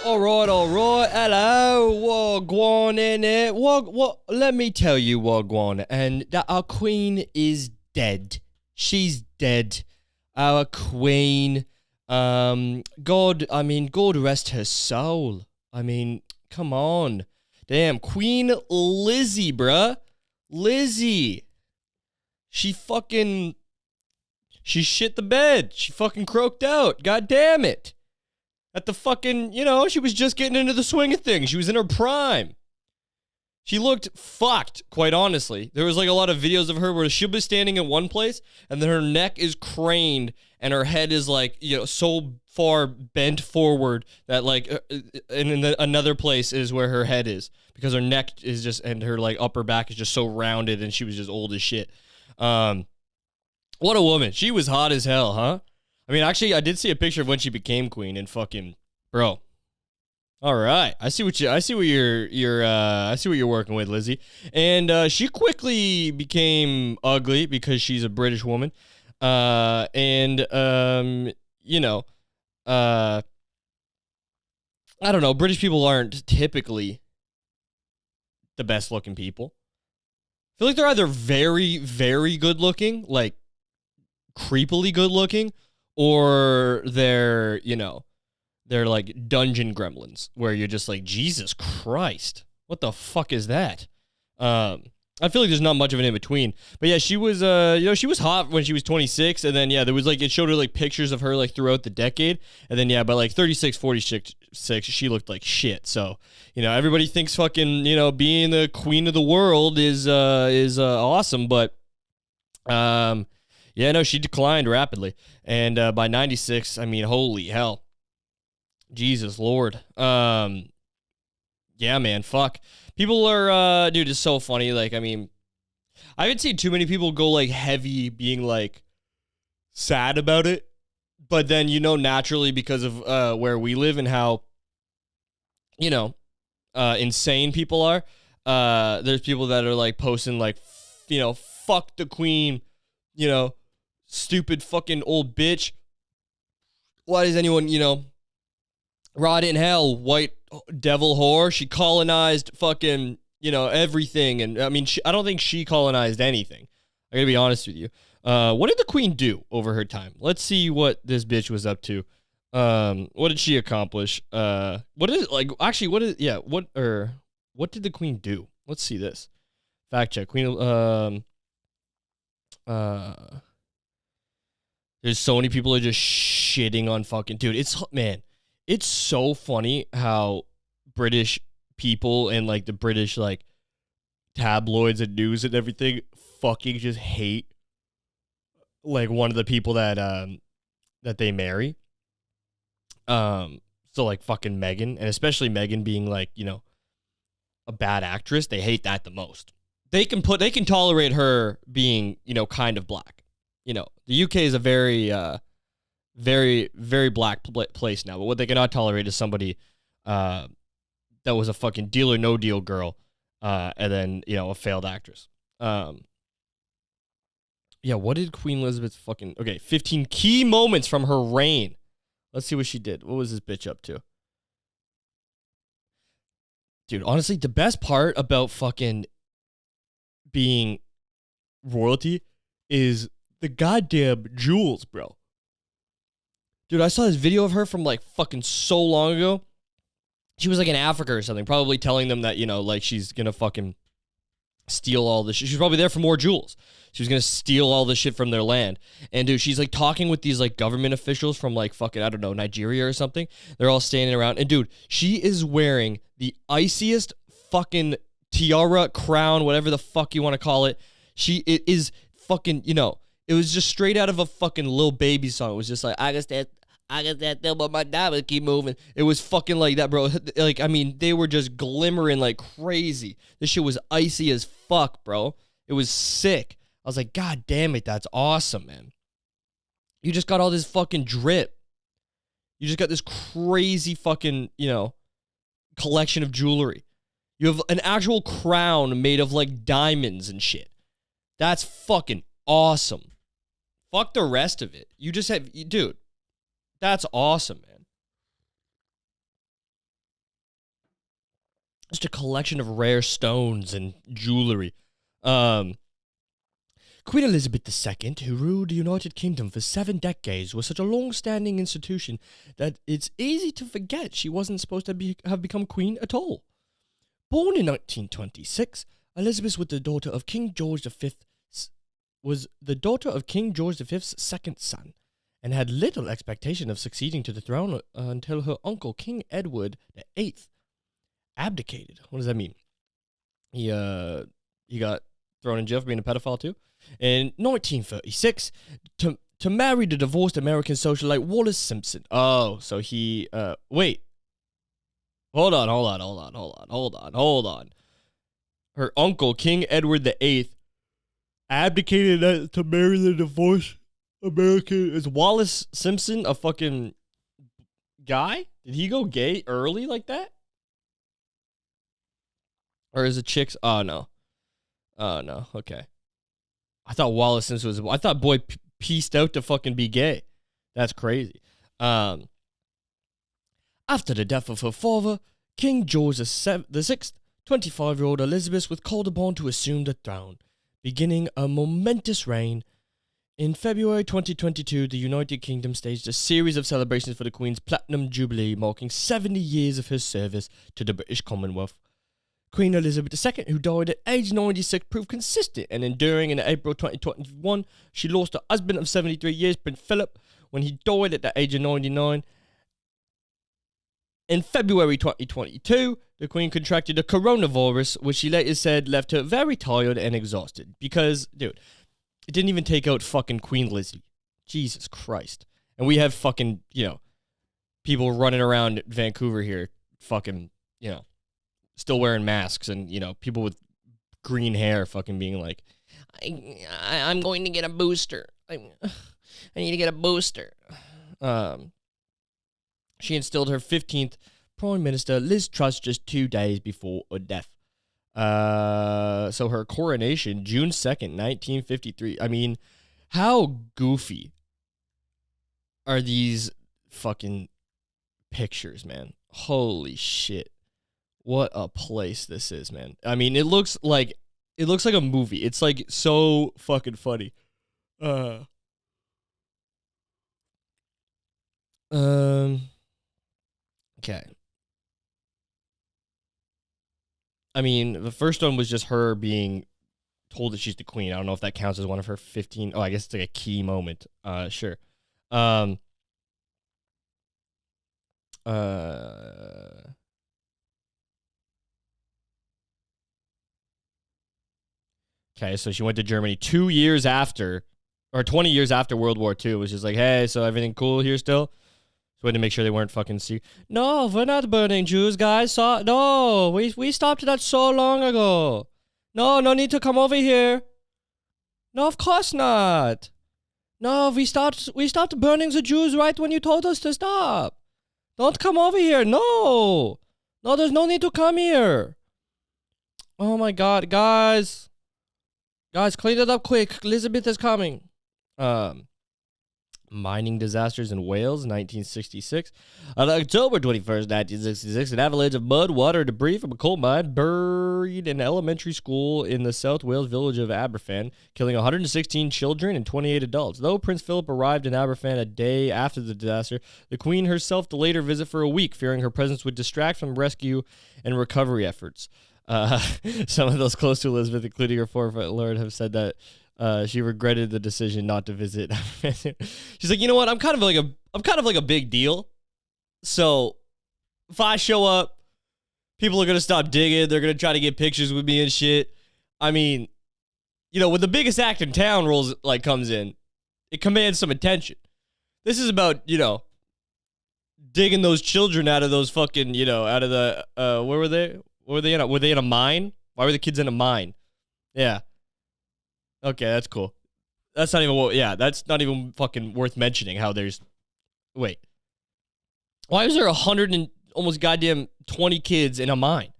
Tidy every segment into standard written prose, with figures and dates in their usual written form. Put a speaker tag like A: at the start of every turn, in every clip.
A: All right. Hello, wagwan in it. What? Let me tell you, wagwan, and that our queen is dead. She's dead. Our queen. God rest her soul. I mean, come on. Damn, Queen Lizzie, bruh. Lizzie. She shit the bed. She fucking croaked out. God damn it. At the fucking, she was just getting into the swing of things. She was in her prime. She looked fucked, quite honestly. There was like a lot of videos of her where she'll be standing in one place and then her neck is craned and her head is like, so far bent forward that like, and in another place is where her head is because her neck is just, and her like upper back is just so rounded and she was just old as shit. What a woman. She was hot as hell, huh? I mean, actually, I did see a picture of when she became queen and fucking, bro. All right, I see what you're working with, Lizzie. And she quickly became ugly because she's a British woman. I don't know. British people aren't typically the best looking people. I feel like they're either very, very good looking, like creepily good looking, or they're like dungeon gremlins where you're just like, Jesus Christ, what the fuck is that? I feel like there's not much of an in between, but yeah, she was, she was hot when she was 26. And then, there was like, it showed her like pictures of her like throughout the decade. And then, by like 36, 46, she looked like shit. So, everybody thinks fucking, being the queen of the world is awesome. But, she declined rapidly. And by 96, I mean, holy hell. Jesus Lord. Yeah, man, fuck. People are, dude, it's so funny. Like, I mean, I haven't seen too many people go, like, heavy being, like, sad about it. But then, naturally because of where we live and how, insane people are, there's people that are, like, posting, like, fuck the queen, stupid fucking old bitch. Why does anyone, rot in hell, white devil whore? She colonized fucking, everything. And I mean, I don't think she colonized anything. I gotta be honest with you. What did the queen do over her time? Let's see what this bitch was up to. What did she accomplish? What did the queen do? Let's see this. Fact check. There's so many people are just shitting on fucking, dude. It's so funny how British people and like the British like tabloids and news and everything fucking just hate like one of the people that they marry. So like fucking Meghan, and especially Meghan being like, a bad actress, they hate that the most. They can tolerate her being, kind of black. The UK is a very very, very black place now. But what they cannot tolerate is somebody that was a fucking Deal or No Deal girl, and then, a failed actress. What did Queen Elizabeth 15 key moments from her reign. Let's see what she did. What was this bitch up to? Dude, honestly, the best part about fucking being royalty is the goddamn jewels, bro. Dude, I saw this video of her from like fucking so long ago. She was like in Africa or something, probably telling them that, like she's gonna fucking steal all this shit. She's probably there for more jewels. She was gonna steal all this shit from their land. And dude, she's like talking with these like government officials from like fucking, I don't know, Nigeria or something. They're all standing around. And dude, she is wearing the iciest fucking tiara, crown, whatever the fuck you want to call it. It is fucking, it was just straight out of a fucking Lil Baby song. It was just like, I guess that thing, but my diamonds keep moving. It was fucking like that, bro. Like, I mean, they were just glimmering like crazy. This shit was icy as fuck, bro. It was sick. I was like, God damn it, that's awesome, man. You just got all this fucking drip. You just got this crazy fucking, collection of jewelry. You have an actual crown made of like diamonds and shit. That's fucking awesome. Fuck the rest of it. You just have, dude, that's awesome, man. just a collection of rare stones and jewelry. Queen Elizabeth II, who ruled the United Kingdom for 7 decades, was such a long-standing institution that it's easy to forget she wasn't supposed to have become queen at all. Born in 1926, Elizabeth was the daughter of King George V's second son, and had little expectation of succeeding to the throne until her uncle King Edward VIII abdicated. What does that mean? He got thrown in jail for being a pedophile too. In 1936, to marry the divorced American socialite Wallace Simpson. Oh, so he wait. Hold on. Her uncle King Edward VIII abdicated to marry the divorced American. Is Wallace Simpson a fucking guy? Did he go gay early like that? Or is it chicks? Oh, no. Okay. I thought Wallace Simpson was... I thought boy pieced out to fucking be gay. That's crazy. After the death of her father, King George VI, 25-year-old Elizabeth was called upon to assume the throne, beginning a momentous reign. In February 2022, the United Kingdom staged a series of celebrations for the Queen's Platinum Jubilee, marking 70 years of her service to the British Commonwealth. Queen Elizabeth II, who died at age 96, proved consistent and enduring. In April 2021, she lost her husband of 73 years, Prince Philip, when he died at the age of 99. In February 2022, the Queen contracted a coronavirus, which she later said left her very tired and exhausted. Because, dude, it didn't even take out fucking Queen Lizzie. Jesus Christ. And we have fucking, people running around Vancouver here, fucking, still wearing masks, and, people with green hair fucking being like, I'm going to get a booster. I need to get a booster. She instilled her 15th Prime Minister, Liz Truss, just 2 days before her death. So her coronation, June 2nd, 1953. I mean, how goofy are these fucking pictures, man? Holy shit. What a place this is, man. I mean, it looks like a movie. It's like so fucking funny. Okay. I mean, the first one was just her being told that she's the queen. I don't know if that counts as one of her 15. Oh, I guess it's like a key moment. Sure. Okay, so she went to Germany 2 years after, or 20 years after World War II. It was just like, hey, so everything cool here still? So we had to make sure they weren't fucking No, we're not burning Jews, guys. No, we stopped that so long ago. No need to come over here. No, of course not. No, we stopped burning the Jews right when you told us to stop. Don't come over here. No, there's no need to come here. Oh my God, guys. Guys, clean it up quick. Elizabeth is coming. Mining disasters in Wales, 1966. On October 21st, 1966, an avalanche of mud, water, and debris from a coal mine buried an elementary school in the South Wales village of Aberfan, killing 116 children and 28 adults. Though Prince Philip arrived in Aberfan a day after the disaster, the Queen herself delayed her visit for a week, fearing her presence would distract from rescue and recovery efforts. Some of those close to Elizabeth, including her former lord, have said that she regretted the decision not to visit. She's like, you know what? I'm kind of like a big deal. So if I show up, people are gonna stop digging. They're gonna try to get pictures with me and shit. I mean, when the biggest act in town comes in, it commands some attention. This is about digging those children out of those fucking out of the where were they? What were they in? Were they in a mine? Why were the kids in a mine? Yeah. Okay, that's cool. That's not even fucking worth mentioning how there's... Wait. Why is there 100 and almost goddamn 20 kids in a mine?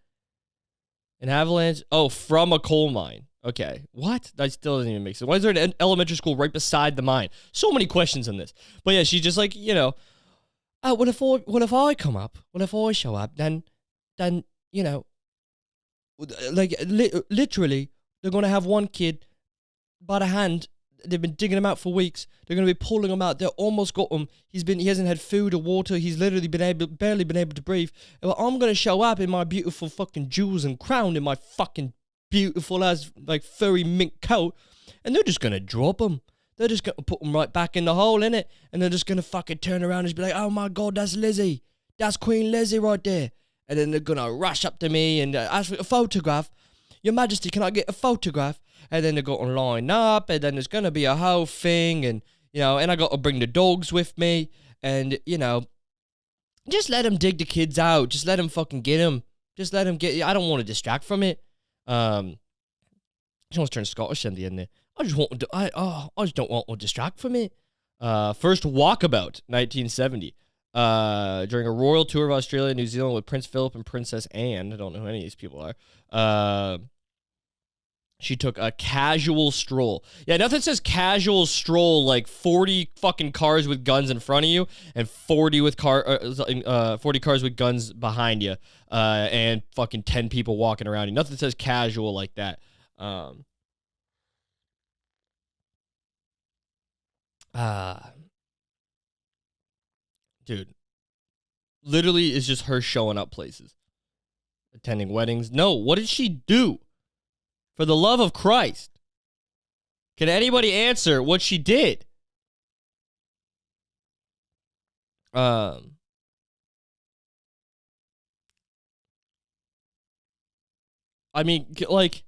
A: An avalanche? Oh, from a coal mine. Okay. What? That still doesn't even make sense. Why is there an elementary school right beside the mine? So many questions on this. But yeah, she's just like, what if I come up? What if I show up? Then like literally, they're gonna have one kid by the hand. They've been digging him out for weeks. They're gonna be pulling him out. They almost got him. He hasn't had food or water. He's literally barely been able to breathe. And I'm gonna show up in my beautiful fucking jewels and crown, in my fucking beautiful as like furry mink coat, and they're just gonna drop him. They're just gonna put him right back in the hole, innit? And they're just gonna fucking turn around and be like, "Oh my god, that's Lizzie. That's Queen Lizzie right there." And then they're gonna rush up to me and ask for a photograph. "Your Majesty, can I get a photograph?" And then they're going to line up, and then there's going to be a whole thing, and, you know, and I got to bring the dogs with me, and, you know, just let them dig the kids out. Just let them fucking get them. Just let them get, I don't want to distract from it. I just want to turn Scottish in the end there. I just don't want to distract from it. First walkabout, 1970. During a royal tour of Australia and New Zealand with Prince Philip and Princess Anne. I don't know who any of these people are. She took a casual stroll. Yeah, nothing says casual stroll like 40 fucking cars with guns in front of you and 40 cars with guns behind you, and fucking 10 people walking around you. Nothing says casual like that. Dude, literally it's just her showing up places, attending weddings. No, what did she do? For the love of Christ, can anybody answer what she did? I mean, like,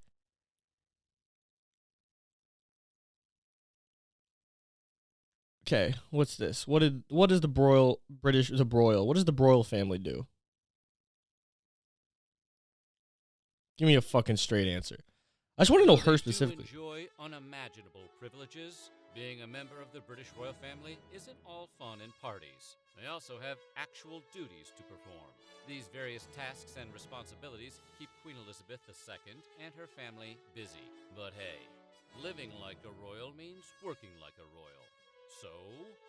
A: okay, what's this? What is the broil What does the broil family do? Give me a fucking straight answer. I just want to know her specifically.
B: Enjoy unimaginable privileges. Being a member of the British royal family isn't all fun and parties. They also have actual duties to perform. These various tasks and responsibilities keep Queen Elizabeth II and her family busy. But hey, living like a royal means working like a royal. So,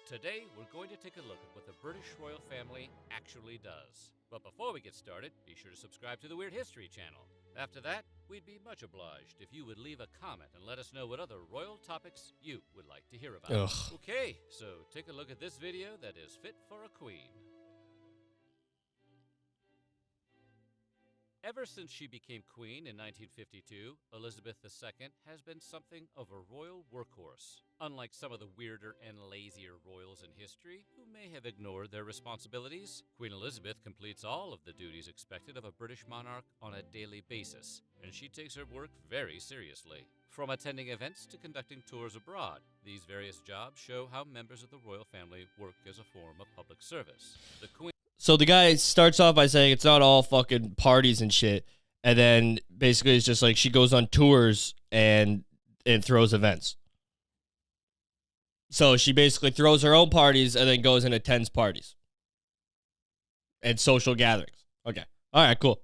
B: today we're going to take a look at what the British royal family actually does. But before we get started, be sure to subscribe to the Weird History channel. After that, we'd be much obliged if you would leave a comment and let us know what other royal topics you would like to hear about.
A: Ugh.
B: Okay, so take a look at this video that is fit for a queen. Ever since she became queen in 1952, Elizabeth II has been something of a royal workhorse. Unlike some of the weirder and lazier royals in history who may have ignored their responsibilities, Queen Elizabeth completes all of the duties expected of a British monarch on a daily basis, and she takes her work very seriously. From attending events to conducting tours abroad, these various jobs show how members of the royal family work as a form of public service. The Queen
A: So the guy starts off by saying it's not all fucking parties and shit, and then basically it's just like she goes on tours and throws events. So she basically throws her own parties and then goes and attends parties and social gatherings. Okay. All right, cool.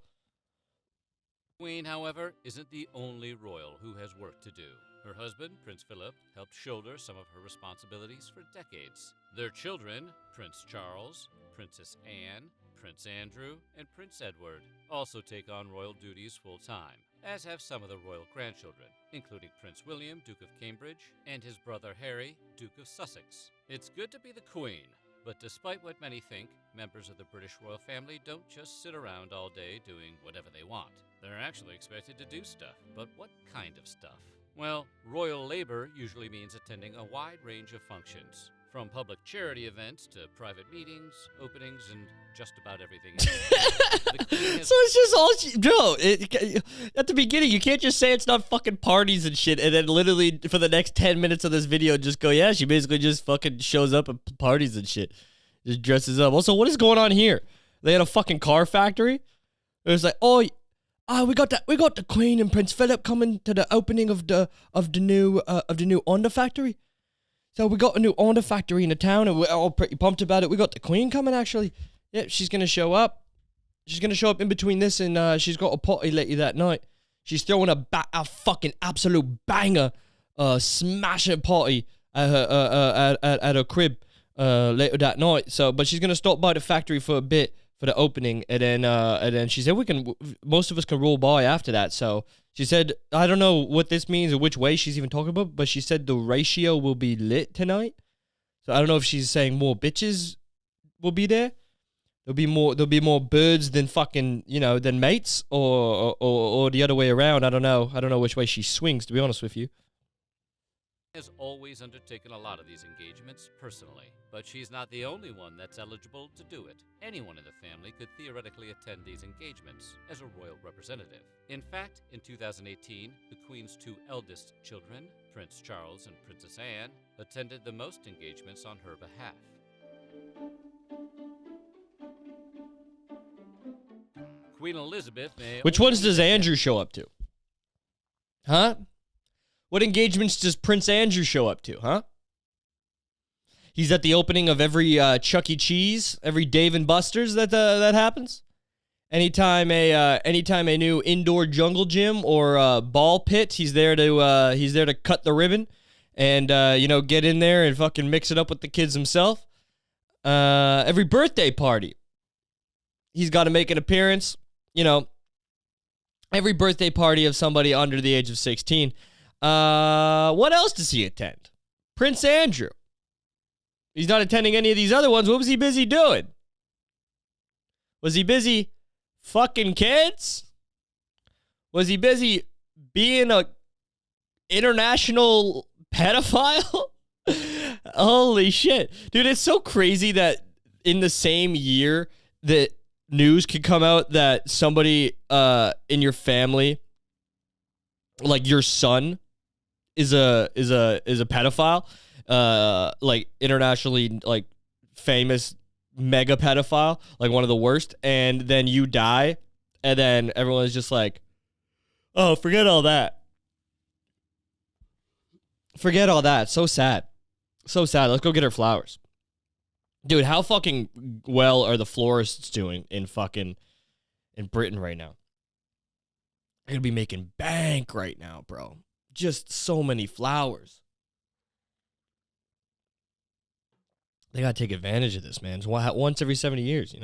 B: Queen, however, isn't the only royal who has work to do. Her husband, Prince Philip, helped shoulder some of her responsibilities for decades. Their children, Prince Charles, Princess Anne, Prince Andrew, and Prince Edward, also take on royal duties full-time, as have some of the royal grandchildren, including Prince William, Duke of Cambridge, and his brother Harry, Duke of Sussex. It's good to be the Queen, but despite what many think, members of the British royal family don't just sit around all day doing whatever they want. They're actually expected to do stuff, but what kind of stuff? Well, royal labor usually means attending a wide range of functions, from public charity events to private meetings, openings, and just about everything else.
A: So it's just all at the beginning, you can't just say it's not fucking parties and shit, and then literally for the next 10 minutes of this video, just go, yeah, she basically just fucking shows up at parties and shit. Just dresses up. Also, what is going on here? They had a fucking car factory? It was like, oh, we got the Queen and Prince Philip coming to the opening of the new Honda factory. So we got a new Honda factory in the town, and we're all pretty pumped about it. We got the Queen coming, actually. Yeah, she's gonna show up. She's gonna show up in between this, and she's got a party later that night. She's throwing a fucking absolute banger, smashing party at her at her crib later that night. So, but she's gonna stop by the factory for a bit for the opening, and then she said most of us can roll by after that. So she said, I don't know what this means or which way she's even talking about, but she said the ratio will be lit tonight. So I don't know if she's saying more bitches will be there. There'll be more birds than fucking, than mates, or the other way around. I don't know which way she swings, to be honest with you.
B: Has always undertaken a lot of these engagements personally, but she's not the only one that's eligible to do it. Anyone in the family could theoretically attend these engagements as a royal representative. In fact, in 2018, the Queen's 2 eldest children, Prince Charles and Princess Anne, attended the most engagements on her behalf. Queen Elizabeth may...
A: Which ones does Andrew show up to? Huh? What engagements does Prince Andrew show up to, huh? He's at the opening of every Chuck E. Cheese, every Dave & Buster's that happens. Anytime a new indoor jungle gym or ball pit, he's there to cut the ribbon and get in there and fucking mix it up with the kids himself. Every birthday party, he's got to make an appearance. Every birthday party of somebody under the age of 16. What else does he attend? Prince Andrew. He's not attending any of these other ones. What was he busy doing? Was he busy fucking kids? Was he busy being a international pedophile? Holy shit. Dude, it's so crazy that in the same year that news could come out that somebody in your family, like your son, is a pedophile, like internationally like famous mega pedophile, like one of the worst, and then you die, and then everyone's just like, oh, forget all that. Forget all that. So sad. So sad. Let's go get her flowers. Dude, how fucking well are the florists doing in Britain right now? They're gonna be making bank right now, bro. Just so many flowers. They gotta take advantage of this, man. It's once every 70 years,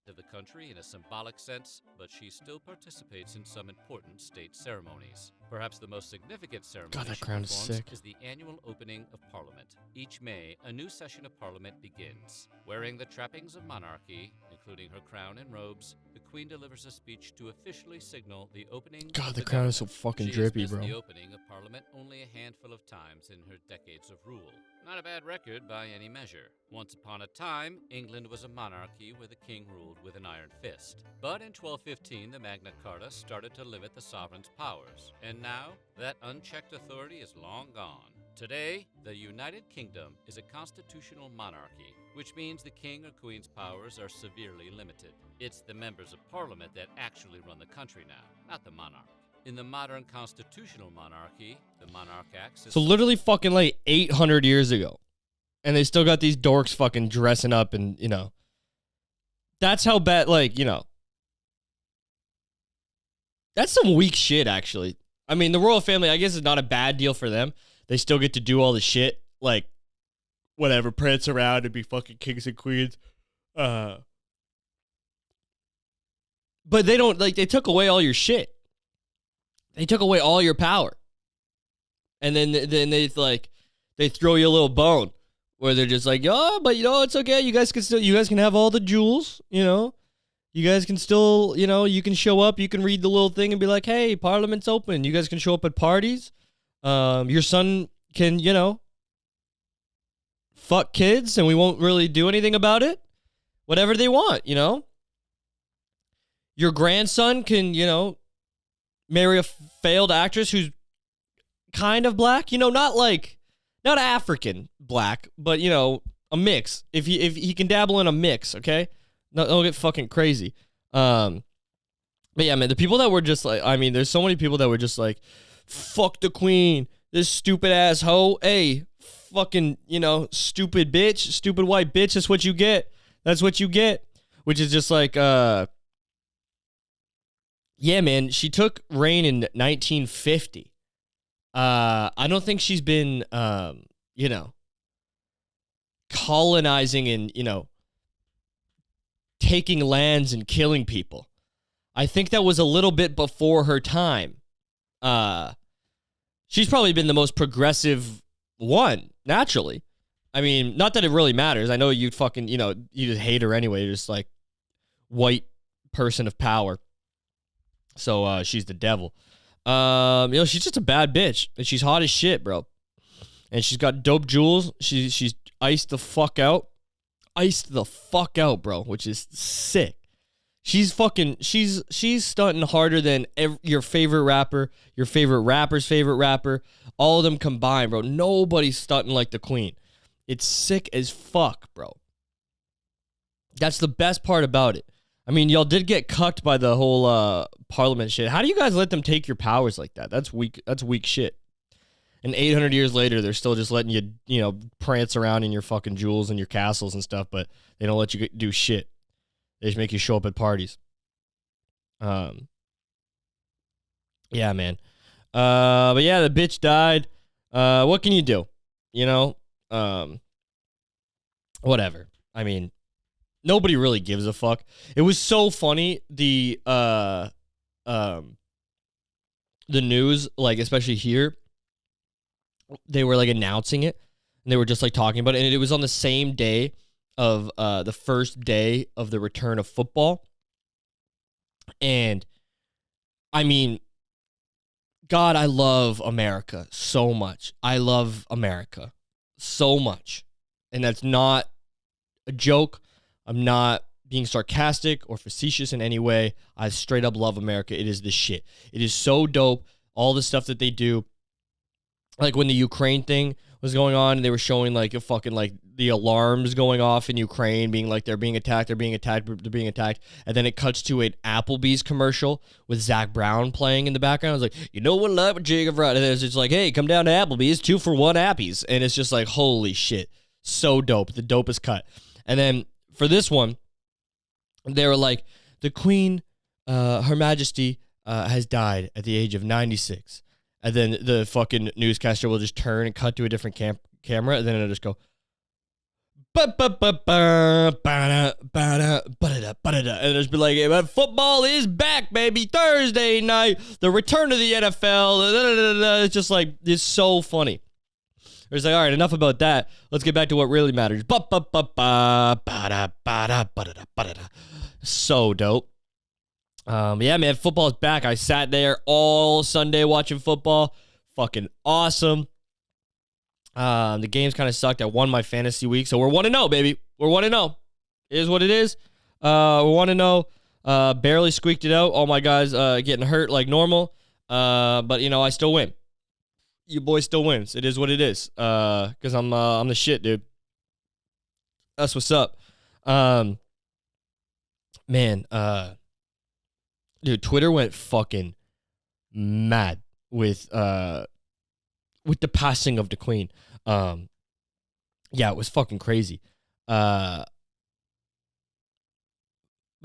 B: of the country in a symbolic sense, but she still participates in some important state ceremonies. Perhaps the most significant ceremony
A: God, that
B: she
A: crown is
B: performs
A: sick.
B: is the annual opening of Parliament. Each May, a new session of Parliament begins. Wearing the trappings of monarchy, including her crown and robes, the Queen delivers a speech to officially signal the opening.
A: God,
B: of
A: the
B: the
A: crown is
B: government.
A: so fucking
B: She
A: drippy,
B: has missed
A: bro.
B: the opening of Parliament only a handful of times in her decades of rule. Not a bad record by any measure. Once upon a time, England was a monarchy where the king ruled with an iron fist. But in 1215, the Magna Carta started to limit the sovereign's powers. And now, that unchecked authority is long gone. Today, the United Kingdom is a constitutional monarchy, which means the king or queen's powers are severely limited. It's the members of parliament that actually run the country now, not the monarch. In the modern constitutional monarchy, the monarch acts as...
A: So literally fucking like 800 years ago. And they still got these dorks fucking dressing up and, that's how bad, that's some weak shit, actually. I mean, the royal family, I guess, is not a bad deal for them. They still get to do all the shit, like, whatever, prance around and be fucking kings and queens. But they don't, they took away all your shit. They took away all your power. And then they throw you a little bone where they're just like, oh, but it's okay. You guys can have all the jewels, You guys can still, you can show up, you can read the little thing and be like, hey, Parliament's open. You guys can show up at parties. Your son can, fuck kids and we won't really do anything about it. Whatever they want, Your grandson can, marry a failed actress who's kind of black, not African black, but, a mix. If he can dabble in a mix, okay? No, don't get fucking crazy. But yeah, man, the people that were just like, there's so many people that were just like, fuck the queen, this stupid ass hoe. Hey, fucking, stupid bitch, stupid white bitch. That's what you get. That's what you get. Which is just like, yeah, man, she took reign in 1950. I don't think she's been, colonizing and, taking lands and killing people. I think that was a little bit before her time. She's probably been the most progressive one, naturally. I mean, not that it really matters. I know you fucking, you just hate her anyway. You're just like white person of power. So she's the devil. She's just a bad bitch. And she's hot as shit, bro. And she's got dope jewels. She's iced the fuck out. Iced the fuck out, bro, which is sick. She's stunting harder than your favorite rapper, your favorite rapper's favorite rapper, all of them combined, bro. Nobody's stunting like the queen. It's sick as fuck, bro. That's the best part about it. I mean, y'all did get cucked by the whole parliament shit. How do you guys let them take your powers like that? That's weak. That's weak shit. And 800 years later, they're still just letting you, prance around in your fucking jewels and your castles and stuff, but they don't let you do shit. They just make you show up at parties. Yeah, man. But yeah, the bitch died. What can you do? Whatever. I mean, nobody really gives a fuck. It was so funny. The news, like, especially here, they were like announcing it and they were just like talking about it. And it was on the same day of the first day of the return of football. And I mean, God, I love America so much. I love America so much. And that's not a joke. I'm not being sarcastic or facetious in any way. I straight up love America. It is the shit. It is so dope. All the stuff that they do. Like when the Ukraine thing was going on, and they were showing like a fucking like the alarms going off in Ukraine, being like they're being attacked, and then it cuts to an Applebee's commercial with Zach Brown playing in the background. I was like, you know what, love Jacob Friday? And it's just like, hey, come down to Applebee's, 2 for $1 Appies, and it's just like, holy shit, so dope, the dopest cut. And then for this one, they were like, the Queen, Her Majesty, has died at the age of 96. And then the fucking newscaster will just turn and cut to a different camera, and then it'll just go, and it'll just be like, football is back, baby, Thursday night, the return of the NFL. It's just like, it's so funny. It's like, all right, enough about that. Let's get back to what really matters. So dope. Yeah, man, football is back. I sat there all Sunday watching football. Fucking awesome. The games kind of sucked. I won my fantasy week, so we're 1-0, baby. We're 1-0. It is what it is. We're 1-0. Barely squeaked it out. All my guys getting hurt like normal. But I still win. You boy still wins. It is what it is. Because I'm the shit, dude. That's what's up. Man, dude, Twitter went fucking mad with the passing of the Queen. Yeah, it was fucking crazy. But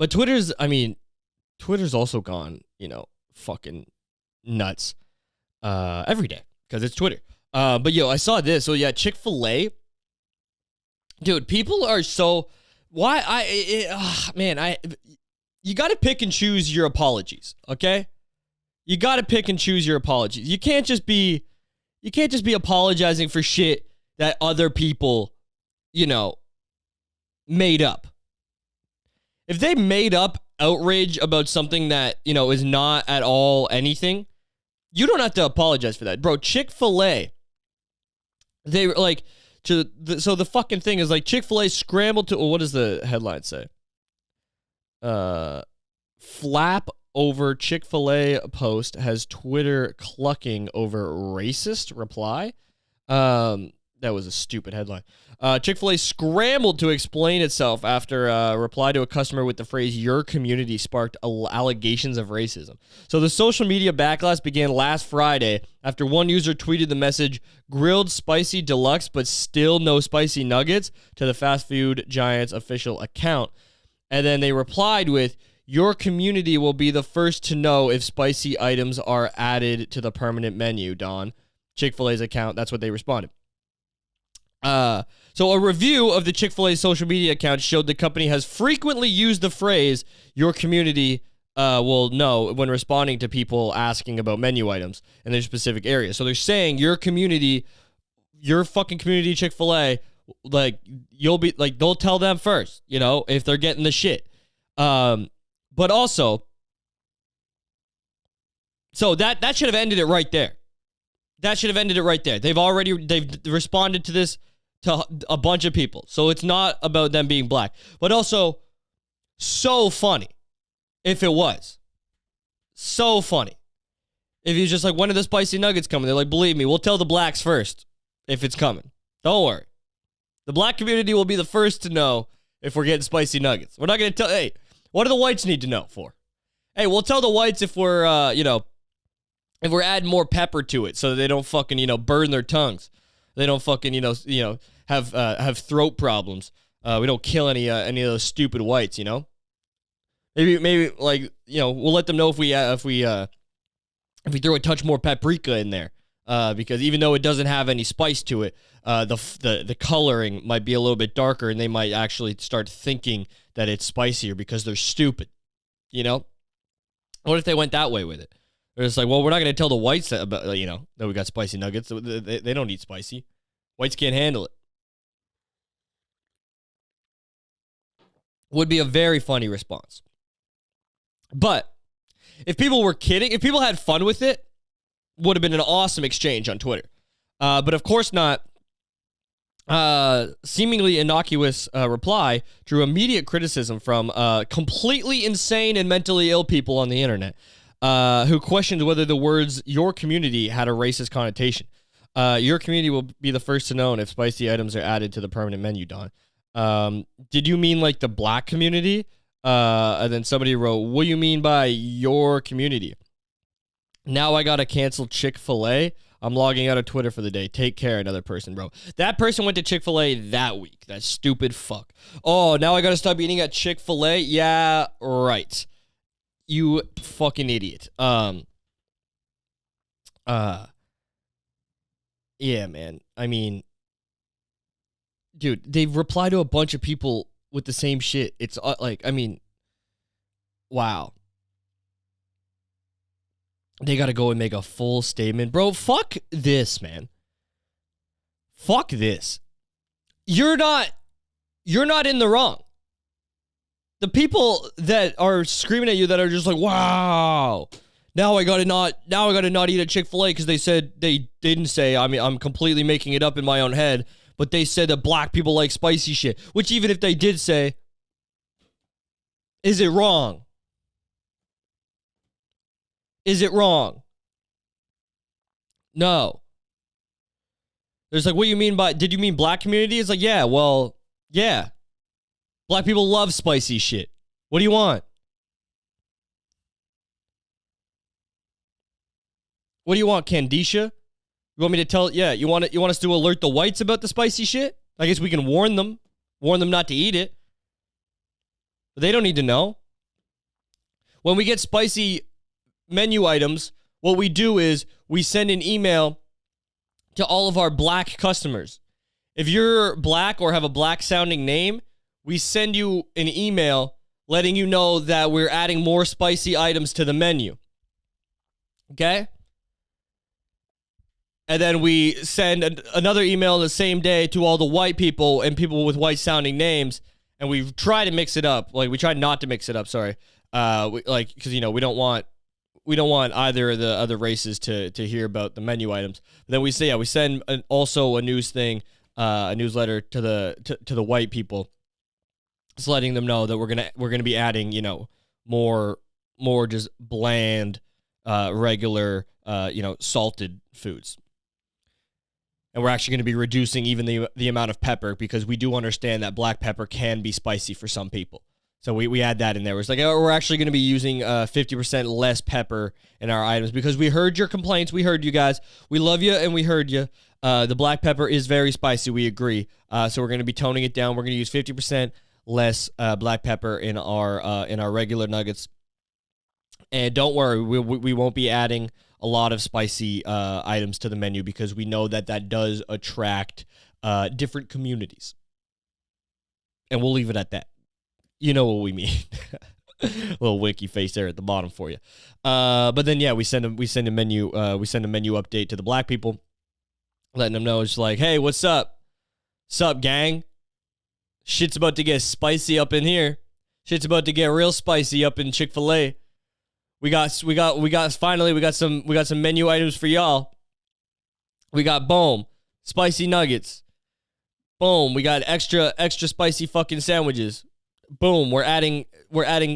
A: Twitter's also gone, fucking nuts every day because it's Twitter. But I saw this. So yeah, Chick-fil-A, dude, people are so you got to pick and choose your apologies, okay? You got to pick and choose your apologies. You can't just be apologizing for shit that other people, made up. If they made up outrage about something that, is not at all anything, you don't have to apologize for that. Bro, Chick-fil-A, they were like, so the fucking thing is like Chick-fil-A scrambled to, what does the headline say? Flap over Chick-fil-A post has Twitter clucking over racist reply. That was a stupid headline. Chick-fil-A scrambled to explain itself after a reply to a customer with the phrase, your community sparked allegations of racism. So the social media backlash began last Friday after one user tweeted the message, grilled spicy deluxe, but still no spicy nuggets, to the fast food giant's official account. And then they replied with, your community will be the first to know if spicy items are added to the permanent menu, Don. Chick-fil-A's account, that's what they responded. So a review of the Chick-fil-A social media account showed the company has frequently used the phrase "your community will know" when responding to people asking about menu items in their specific area. So they're saying your community, your fucking community, Chick-fil-A, like you'll be like they'll tell them first, you know, if they're getting the shit. But also, so that should have ended it right there. That should have ended it right there. They've responded to this to a bunch of people. So it's not about them being black. But also, so funny if it was. So funny. If he's just like, when are the spicy nuggets coming? They're like, believe me, we'll tell the blacks first if it's coming. Don't worry. The black community will be the first to know if we're getting spicy nuggets. We're not going to tell, hey, what do the whites need to know for? Hey, we'll tell the whites if we're, if we're adding more pepper to it so that they don't fucking, burn their tongues. They don't fucking, have throat problems. We don't kill any of those stupid whites, Maybe like, we'll let them know if we throw a touch more paprika in there. Because even though it doesn't have any spice to it, the coloring might be a little bit darker, and they might actually start thinking that it's spicier because they're stupid. What if they went that way with it? They're just like, well, we're not going to tell the whites that we got spicy nuggets. They don't eat spicy. Whites can't handle it. Would be a very funny response. But if people were kidding, if people had fun with it, would have been an awesome exchange on Twitter. But of course not. Seemingly innocuous reply drew immediate criticism from completely insane and mentally ill people on the internet who questioned whether the words "your community" had a racist connotation. Your community will be the first to know if spicy items are added to the permanent menu, Don. Did you mean like the black community? And then somebody wrote, what do you mean by your community? Now I gotta cancel Chick-fil-A. I'm logging out of Twitter for the day. Take care, another person wrote. That person went to Chick-fil-A that week. That stupid fuck. Oh, now I gotta stop eating at Chick-fil-A? Yeah, right. You fucking idiot. Yeah, man. I mean, dude, they've replied to a bunch of people with the same shit. It's wow. They got to go and make a full statement. Bro, fuck this, man. Fuck this. You're not in the wrong. The people that are screaming at you that are just like, wow, now I gotta not eat at Chick-fil-A because they didn't say, I'm completely making it up in my own head, but they said that black people like spicy shit, which even if they did say, is it wrong? Is it wrong? No. There's like, what do you mean by, did you mean black community? It's like, yeah, well, yeah. Black people love spicy shit. What do you want? What do you want, Candicia? You want me to tell, yeah, you want us to alert the whites about the spicy shit? I guess we can warn them not to eat it. But they don't need to know. When we get spicy menu items, what we do is we send an email to all of our black customers. If you're black or have a black sounding name, we send you an email letting you know that we're adding more spicy items to the menu. Okay? And then we send another email the same day to all the white people and people with white sounding names, and we try to mix it up. Like, we try not to mix it up, sorry. Because we don't want either of the other races to hear about the menu items. But then we send also a news thing, a newsletter to the white people, just letting them know that we're gonna be adding more just bland, regular salted foods, and we're actually going to be reducing even the amount of pepper because we do understand that black pepper can be spicy for some people. So we add that in there. It's like, we're actually going to be using 50% less pepper in our items because we heard your complaints. We heard you guys. We love you and we heard you. The black pepper is very spicy. We agree. So we're going to be toning it down. We're going to use 50% less black pepper in our regular nuggets. And don't worry, we won't be adding a lot of spicy items to the menu because we know that that does attract different communities. And we'll leave it at that. You know what we mean. Little winky face there at the bottom for you. But then, yeah, we send a menu update to the black people, letting them know it's like, hey, what's up? Sup, gang? Shit's about to get spicy up in here. Shit's about to get real spicy up in Chick-fil-A. We got some menu items for y'all. We got boom, spicy nuggets. Boom, we got extra spicy fucking sandwiches. Boom, we're adding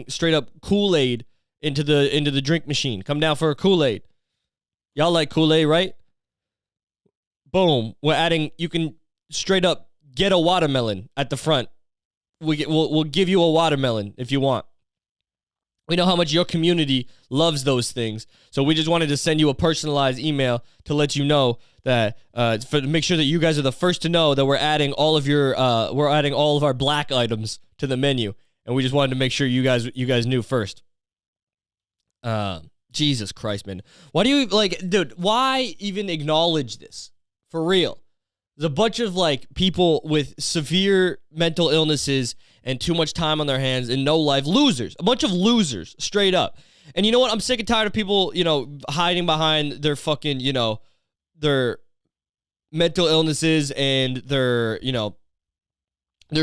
A: straight up Kool-Aid into the drink machine. Come down for a Kool-Aid. Y'all like Kool-Aid, right? Boom, you can straight up get a watermelon at the front. We'll give you a watermelon if you want. We know how much your community loves those things. So we just wanted to send you a personalized email to let you know that to make sure that you guys are the first to know that we're adding all of our black items to the menu. And we just wanted to make sure you guys knew first. Jesus Christ, man. Why do you dude, why even acknowledge this? For real. There's a bunch of people with severe mental illnesses and too much time on their hands and no life. Losers. A bunch of losers, straight up. And you know what? I'm sick and tired of people, hiding behind their fucking, their mental illnesses and their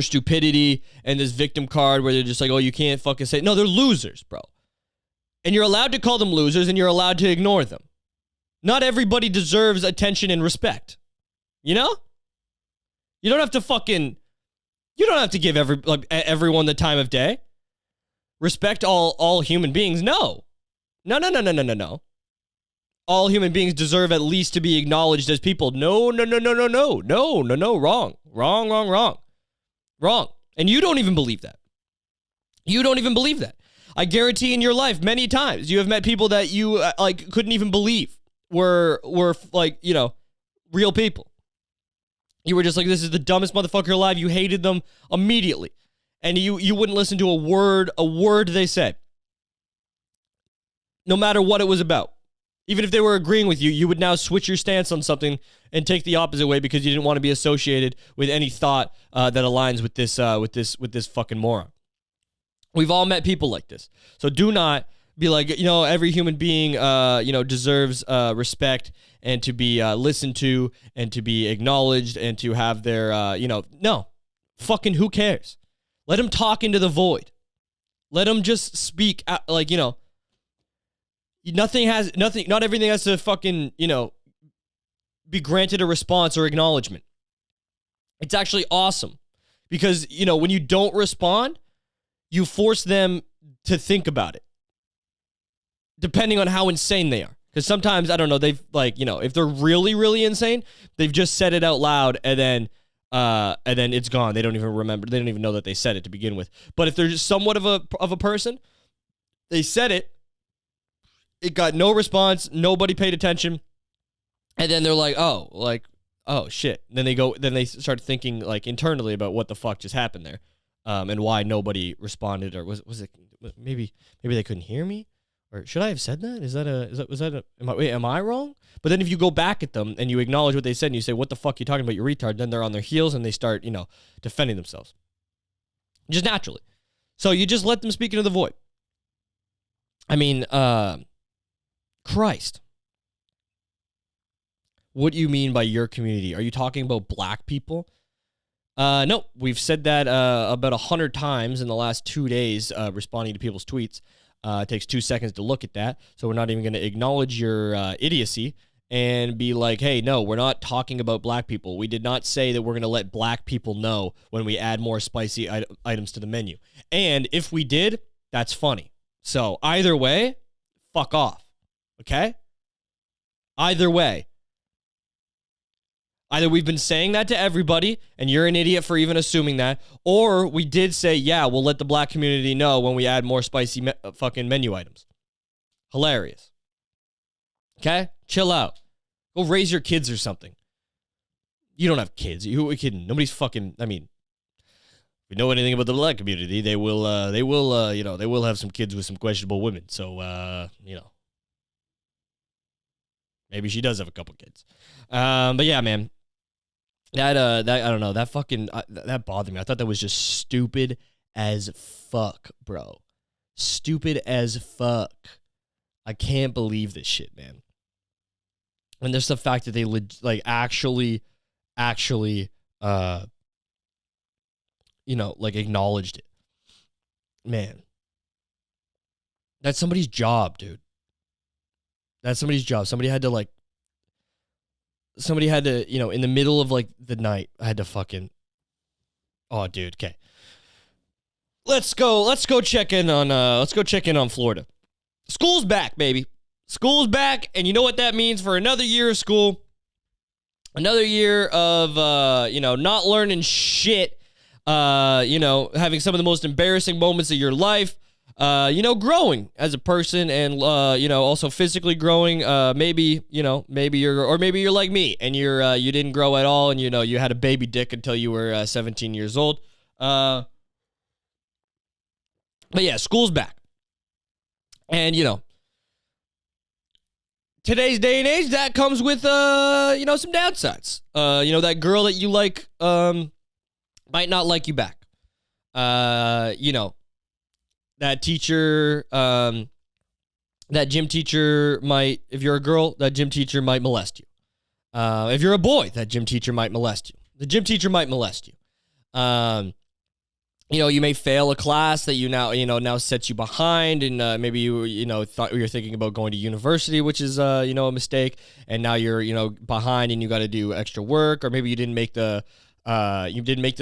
A: stupidity and this victim card where they're just like, oh, you can't fucking say. No, they're losers, bro. And you're allowed to call them losers and you're allowed to ignore them. Not everybody deserves attention and respect. You know? You don't have to give everyone the time of day. Respect all human beings. No. No. All human beings deserve at least to be acknowledged as people. No. Wrong. And you don't even believe that. I guarantee in your life many times you have met people that you couldn't even believe were real people. You were just like, this is the dumbest motherfucker alive. You hated them immediately. And you wouldn't listen to a word they said. No matter what it was about. Even if they were agreeing with you, you would now switch your stance on something and take the opposite way because you didn't want to be associated with any thought that aligns with this fucking moron. We've all met people like this. So do not be like, every human being, deserves respect and to be listened to and to be acknowledged and to have their, no. Fucking who cares? Let them talk into the void. Let them just speak, not everything has to fucking, be granted a response or acknowledgement. It's actually awesome because, when you don't respond, you force them to think about it. Depending on how insane they are. Because sometimes, I don't know, they've if they're really, really insane, they've just said it out loud and then it's gone. They don't even remember. They don't even know that they said it to begin with. But if they're just somewhat of a person, they said it. It got no response. Nobody paid attention. And then they're like, oh shit. And then they start thinking internally about what the fuck just happened there. And why nobody responded, or was it maybe they couldn't hear me? Or should I have said that? Am I wrong? But then if you go back at them and you acknowledge what they said and you say, what the fuck are you talking about, you retard, then they're on their heels and they start, defending themselves. Just naturally. So you just let them speak into the void. I mean, Christ. What do you mean by your community? Are you talking about black people? No, we've said that about 100 times in the last 2 days, responding to people's tweets. It takes 2 seconds to look at that, so we're not even going to acknowledge your idiocy and be like, hey, no, we're not talking about black people. We did not say that we're going to let black people know when we add more spicy items to the menu. And if we did, that's funny. So either way, fuck off, okay? Either way. Either we've been saying that to everybody, and you're an idiot for even assuming that, or we did say, yeah, we'll let the black community know when we add more spicy fucking menu items. Hilarious. Okay? Chill out. Go raise your kids or something. You don't have kids. Who are you kidding? Nobody's fucking, if you know anything about the black community, they will have some kids with some questionable women. So, Maybe she does have a couple kids. But yeah, man. That I don't know. That fucking that bothered me. I thought that was just stupid as fuck, bro. Stupid as fuck. I can't believe this shit, man. And there's the fact that they actually, acknowledged it. Man, that's somebody's job, dude. That's somebody's job. Somebody had to, in the middle of the night, I had to fucking. Oh, dude. Okay. Let's go check in on Florida. School's back, baby. School's back, and you know what that means for another year of school. Another year of not learning shit. Having some of the most embarrassing moments of your life. Growing as a person and also physically growing. Maybe you're like me and you didn't grow at all and you had a baby dick until you were 17 years old. But yeah, school's back. And today's day and age, that comes with some downsides. That girl that you like might not like you back. That teacher, that gym teacher might, if you're a girl, that gym teacher might molest you. If you're a boy, that gym teacher might molest you. The gym teacher might molest you. You may fail a class that now sets you behind, and maybe you thought you were thinking about going to university, which is a mistake, and now you're behind and you got to do extra work, or maybe you didn't make the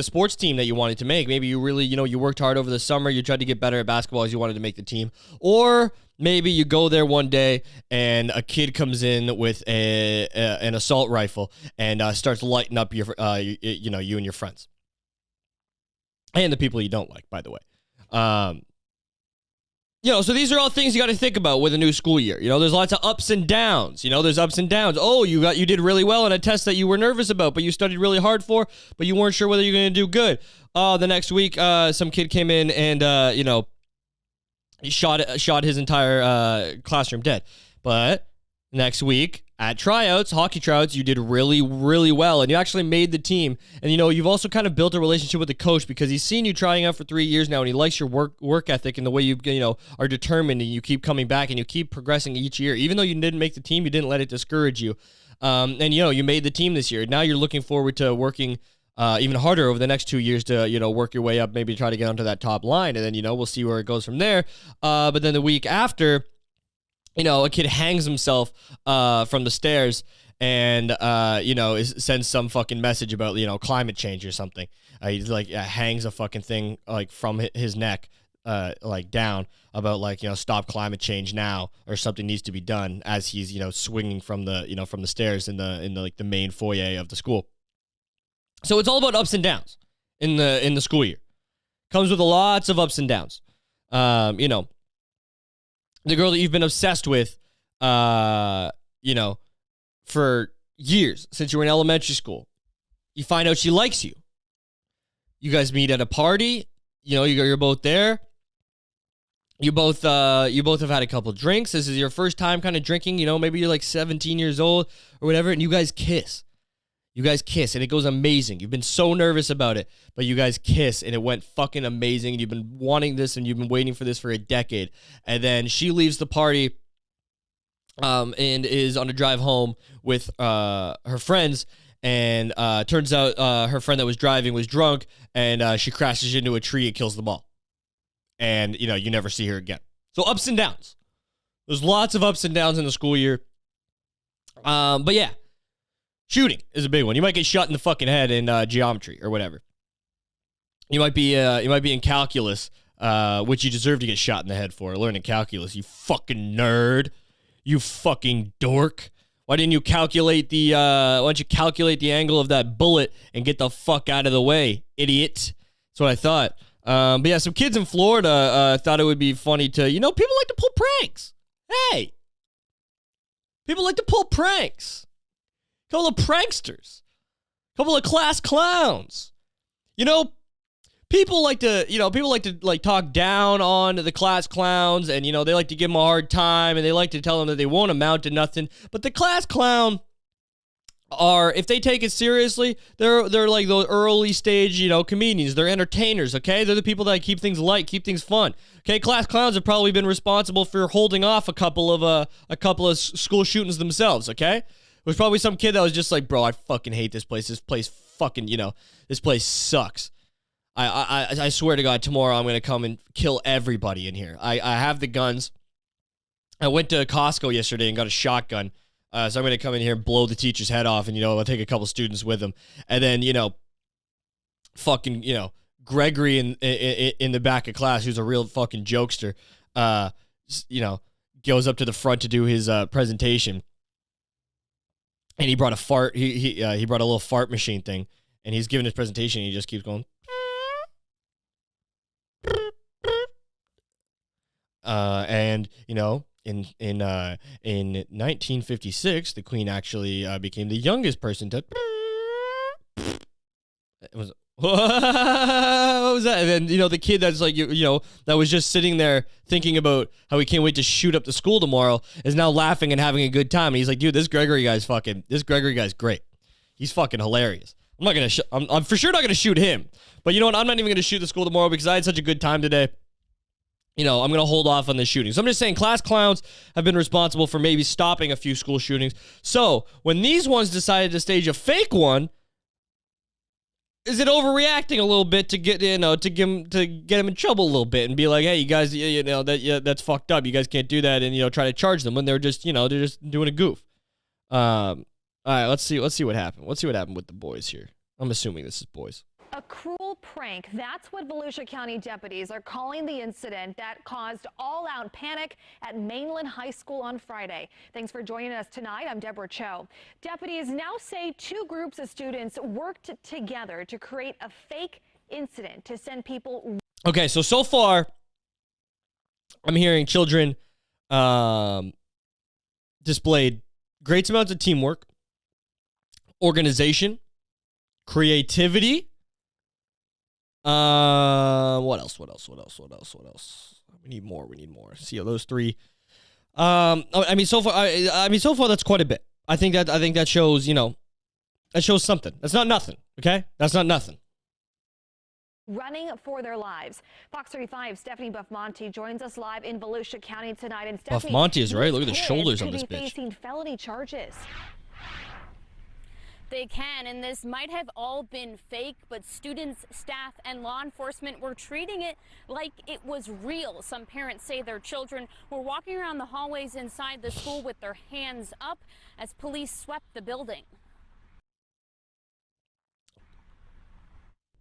A: sports team that you wanted to make. Maybe you really you worked hard over the summer, you tried to get better at basketball as you wanted to make the team, or maybe you go there one day and a kid comes in with an assault rifle and starts lighting up you and your friends. And the people you don't like, by the way. So these are all things you got to think about with a new school year. There's lots of ups and downs. There's ups and downs. Oh, you did really well in a test that you were nervous about, but you studied really hard for, but you weren't sure whether you're going to do good. Oh, the next week, some kid came in and, he shot his entire classroom dead. But next week, at hockey tryouts, you did really, really well, and you actually made the team. And, you've also kind of built a relationship with the coach because he's seen you trying out for 3 years now, and he likes your work ethic and the way you are determined, and you keep coming back, and you keep progressing each year. Even though you didn't make the team, you didn't let it discourage you. And, you made the team this year. Now you're looking forward to working even harder over the next 2 years to, work your way up, maybe try to get onto that top line, and then, we'll see where it goes from there. But then the week after, a kid hangs himself from the stairs and, sends some fucking message about, climate change or something. He's hangs a fucking thing from his neck, down about stop climate change now, or something needs to be done as he's, swinging from the, from the stairs in the main foyer of the school. So it's all about ups and downs in the school year. Comes with lots of ups and downs. The girl that you've been obsessed with, for years, since you were in elementary school, you find out she likes you. You guys meet at a party. You're both there. You both have had a couple drinks. This is your first time kind of drinking. Maybe you're 17 years old or whatever, and you guys kiss. You guys kiss, and it goes amazing. You've been so nervous about it, but you guys kiss, and it went fucking amazing, and you've been wanting this, and you've been waiting for this for a decade. And then she leaves the party and is on a drive home with her friends, and turns out her friend that was driving was drunk, and she crashes into a tree and kills them all. And, you never see her again. So ups and downs. There's lots of ups and downs in the school year. But yeah. Shooting is a big one. You might get shot in the fucking head in geometry or whatever. You might be in calculus, which you deserve to get shot in the head for, learning calculus. You fucking nerd. You fucking dork. Why didn't you calculate the angle of that bullet and get the fuck out of the way, idiot? That's what I thought. But yeah, some kids in Florida thought it would be funny to, people like to pull pranks. Hey, people like to pull pranks. Couple of pranksters, couple of class clowns. people like to, like talk down on the class clowns, and they like to give them a hard time, and they like to tell them that they won't amount to nothing. But the class clown are, if they take it seriously, they're like those early stage, comedians. They're entertainers, okay? They're the people that keep things light, keep things fun. Okay, class clowns have probably been responsible for holding off a couple of school shootings themselves, okay? It was probably some kid that was just like, bro, I fucking hate this place. This place fucking, this place sucks. I swear to God, tomorrow I'm going to come and kill everybody in here. I have the guns. I went to Costco yesterday and got a shotgun. So I'm going to come in here and blow the teacher's head off, and, I'll take a couple students with him. And then, Gregory in the back of class, who's a real fucking jokester, goes up to the front to do his presentation. And he brought a fart. He brought a little fart machine thing, and he's giving his presentation, and he just keeps going. And, in 1956, the Queen actually became the youngest person to. It was. What was that? And then, the kid that's like, that was just sitting there thinking about how he can't wait to shoot up the school tomorrow is now laughing and having a good time. And he's like, dude, this Gregory guy's great. He's fucking hilarious. I'm for sure not gonna shoot him. But you know what? I'm not even gonna shoot the school tomorrow because I had such a good time today. I'm going to hold off on the shooting. So I'm just saying class clowns have been responsible for maybe stopping a few school shootings. So when these ones decided to stage a fake one, is it overreacting a little bit to get get him in trouble a little bit and be like, hey, you guys, that's fucked up. You guys can't do that, and try to charge them when they're just doing a goof. All right, let's see what happened. Let's see what happened with the boys here. I'm assuming this is boys.
C: A cruel prank. That's what Volusia County deputies are calling the incident that caused all-out panic at Mainland High School on Friday. Thanks for joining us tonight. I'm Deborah Cho. Deputies now say two groups of students worked together to create a fake incident to send people.
A: Okay, so far, I'm hearing children displayed great amounts of teamwork, organization, creativity. What else? We need more. See those three. So far that's quite a bit. I think that shows, that shows something. That's not nothing. Okay, that's not nothing.
C: Running for their lives. Fox 35 Stephanie Buffmonte joins us live in Volusia County tonight. And Stephanie,
A: Buffmonte is right. Look at the shoulders on this bitch.
C: Facing felony charges.
D: They can, and this might have all been fake, but students, staff, and law enforcement were treating it like it was real. Some parents say their children were walking around the hallways inside the school with their hands up as police swept the building.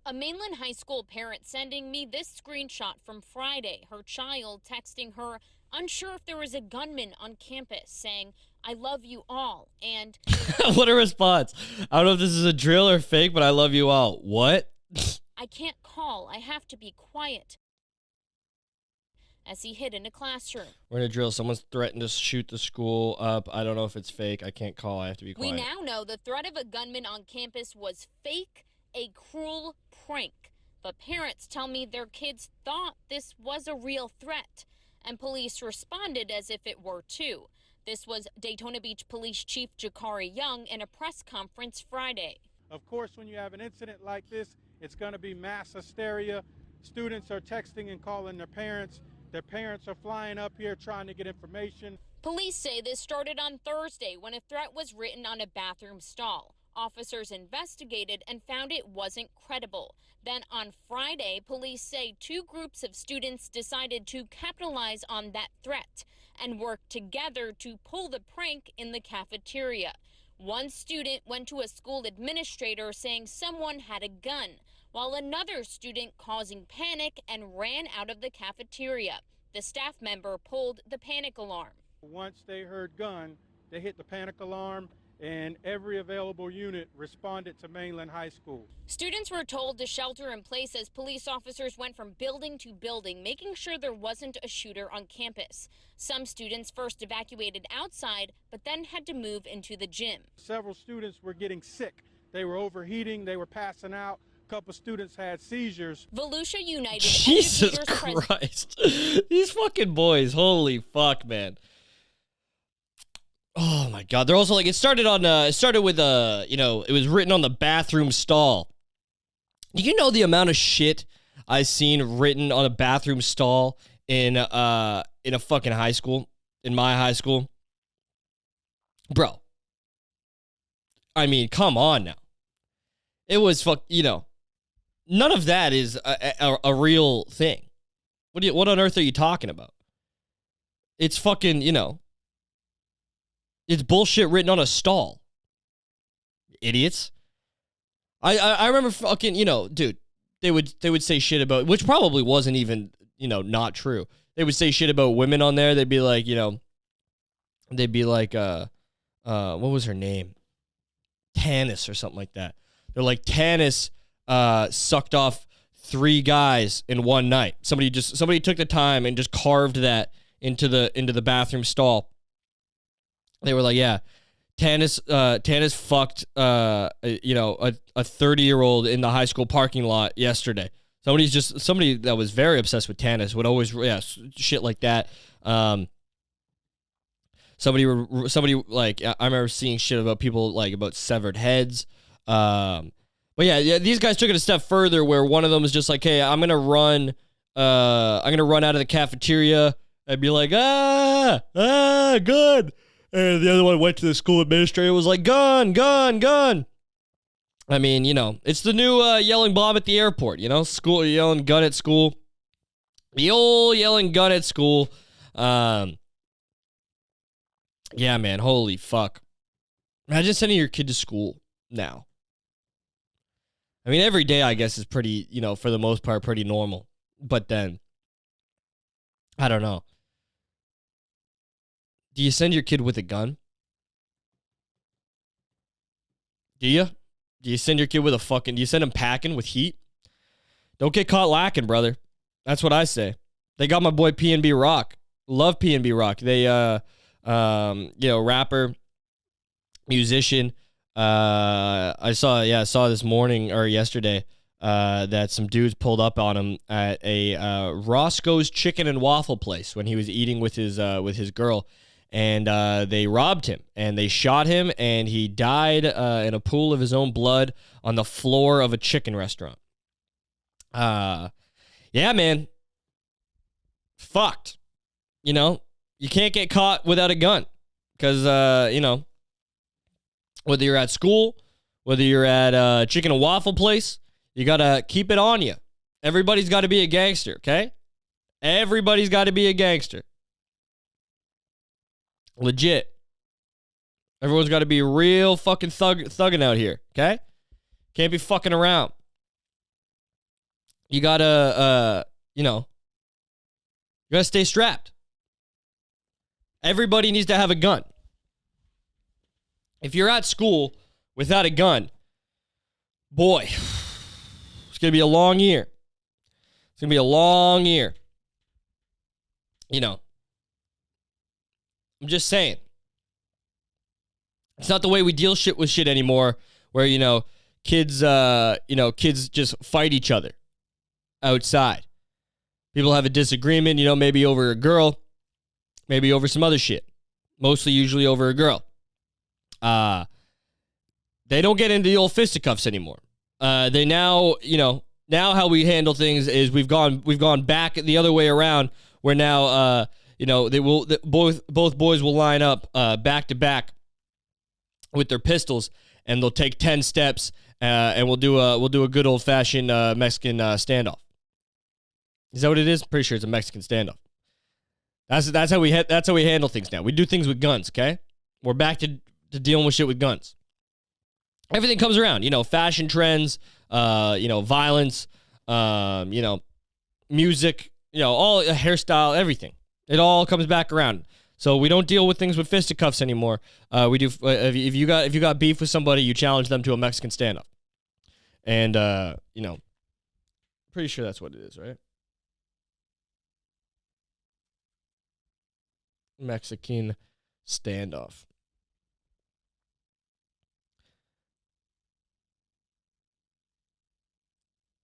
D: A Mainland High School parent sending me this screenshot from Friday. Her child texting her, unsure if there was a gunman on campus, saying, I love you all, and...
A: What a response. I don't know if this is a drill or fake, but I love you all. What?
D: I can't call. I have to be quiet. As he hid in a classroom.
A: We're in a drill. Someone's threatened to shoot the school up. I don't know if it's fake. I can't call. I have to be quiet.
D: We now know the threat of a gunman on campus was fake, a cruel prank. But parents tell me their kids thought this was a real threat, and police responded as if it were too. This was Daytona Beach Police Chief Jakari Young in a press conference Friday.
E: Of course, when you have an incident like this, it's going to be mass hysteria. Students are texting and calling their parents. Their parents are flying up here trying to get information.
D: Police say this started on Thursday when a threat was written on a bathroom stall. Officers investigated and found it wasn't credible. Then on Friday, police say two groups of students decided to capitalize on that threat and work together to pull the prank in the cafeteria. One student went to a school administrator saying someone had a gun, while another student causing panic and ran out of the cafeteria. The staff member pulled the panic alarm.
E: Once they heard gun, they hit the panic alarm, and every available unit responded to Mainland High School.
D: Students were told to shelter in place as police officers went from building to building, making sure there wasn't a shooter on campus. Some students first evacuated outside, but then had to move into the gym.
E: Several students were getting sick. They were overheating, they were passing out, couple students had seizures.
D: Volusia United
A: Jesus
D: educators
A: Christ. These fucking boys. Holy fuck, man. Oh my God. They're also like, it started with, it was written on the bathroom stall. Do you know the amount of shit I've seen written on a bathroom stall in a fucking high school, in my high school? Bro. I mean, come on now. It was none of that is a real thing. What on earth are you talking about? It's fucking, it's bullshit written on a stall. Idiots. I remember fucking, dude, they would say shit about, which probably wasn't even, not true. They would say shit about women on there. They'd be like, what was her name? Tanis or something like that. They're like, Tanis sucked off 3 guys in one night. Somebody took the time and just carved that into the bathroom stall. They were like, yeah, Tanis fucked a 30-year-old in the high school parking lot yesterday. Somebody that was very obsessed with Tanis would always shit like that. Somebody like, I remember seeing shit about people like about severed heads. But yeah, these guys took it a step further where one of them was just like, hey, I'm gonna run out of the cafeteria and be like, good. And the other one went to the school administrator, was like, gun. I mean, it's the new yelling bomb at the airport, school yelling gun at school. The old yelling gun at school. Yeah, man, holy fuck. Imagine sending your kid to school now. I mean, every day, I guess, is pretty, for the most part, pretty normal. But then, I don't know. Do you send your kid with a gun? Do you? Do you send your kid with do you send him packing with heat? Don't get caught lacking, brother. That's what I say. They got my boy PNB Rock. Love PNB Rock. They, rapper, musician. I saw this morning or yesterday that some dudes pulled up on him at a Roscoe's Chicken and Waffle place when he was eating with his girl, and they robbed him and they shot him, and he died in a pool of his own blood on the floor of a chicken restaurant. Yeah, man, fucked. You can't get caught without a gun because whether you're at school, whether you're at a chicken and waffle place, you got to keep it on you. Everybody's got to be a gangster, okay? Everybody's got to be a gangster. Legit. Everyone's got to be real fucking thugging out here, okay? Can't be fucking around. You got to, you got to stay strapped. Everybody needs to have a gun. If you're at school without a gun, boy, it's going to be a long year. It's going to be a long year. I'm just saying. It's not the way we deal with shit anymore, where, kids just fight each other outside. People have a disagreement, maybe over a girl, maybe over some other shit. Usually over a girl. They don't get into the old fisticuffs anymore. They now how we handle things is we've gone back the other way around, where now, both boys will line up back to back with their pistols, and they'll take 10 steps, and we'll do a good old fashioned Mexican standoff. Is that what it is? Pretty sure it's a Mexican standoff. That's how we handle things now. We do things with guns. Okay, we're back to dealing with shit with guns. Everything comes around, fashion trends, violence, music, all hairstyle, everything. It all comes back around. So we don't deal with things with fisticuffs anymore. We do. If you got beef with somebody, you challenge them to a Mexican standoff. And pretty sure that's what it is, right? Mexican standoff.